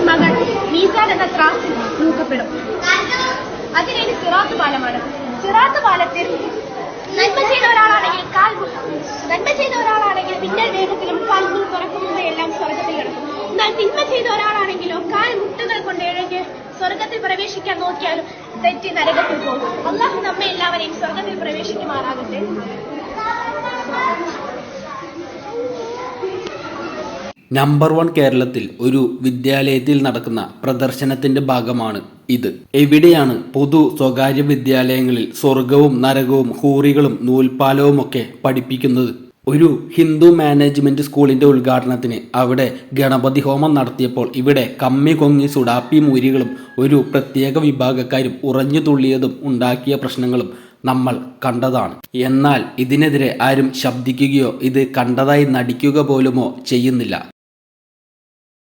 മകൾ മീസാൻ എന്ന ത്രാസിൽ തൂക്കപ്പെടും. അതിനൊരു സിറാത്ത് പാലമാണ്. സിറാത്ത് പാലത്തിൽ നന്മ ചെയ്ത ഒരാളാണെങ്കിൽ മിന്നൽ വേഗത്തിലും കാൽമുൾ തുറക്കുന്നതെല്ലാം സ്വർഗത്തിൽ കിടക്കും. എന്നാൽ തിന്മ ചെയ്ത ഒരാളാണെങ്കിലോ കാൽ മുട്ടുകൾ കൊണ്ട് ഇഴഞ്ഞ് സ്വർഗത്തിൽ പ്രവേശിക്കാൻ നോക്കിയാലും തെറ്റി നരകത്തിൽ പോകും. അല്ലാഹു നമ്മെ എല്ലാവരെയും സ്വർഗത്തിൽ പ്രവേശിക്കുമാറാകട്ടെ. നമ്പർ 1 കേരളത്തിൽ ഒരു വിദ്യാലയത്തിൽ നടക്കുന്ന പ്രദർശനത്തിന്റെ ഭാഗമാണ് ഇത്. എവിടെയാണ് പൊതു സ്വകാര്യ വിദ്യാലയങ്ങളിൽ സ്വർഗവും നരകവും ഹൂറികളും നൂൽപ്പാലവുമൊക്കെ പഠിപ്പിക്കുന്നത്? ഒരു ഹിന്ദു മാനേജ്മെന്റ് സ്കൂളിന്റെ ഉദ്ഘാടനത്തിന് അവിടെ ഗണപതി ഹോമം നടത്തിയപ്പോൾ ഇവിടെ കമ്മി കൊങ്ങി സുഡാപ്പി മൂരികളും ഒരു പ്രത്യേക വിഭാഗക്കാരും ഉറഞ്ഞു തുള്ളിയതും ഉണ്ടാക്കിയ പ്രശ്നങ്ങളും നമ്മൾ കണ്ടതാണ്. എന്നാൽ ഇതിനെതിരെ ആരും ശബ്ദിക്കുകയോ ഇത് കണ്ടതായി നടിക്കുക പോലുമോ ചെയ്യുന്നില്ല.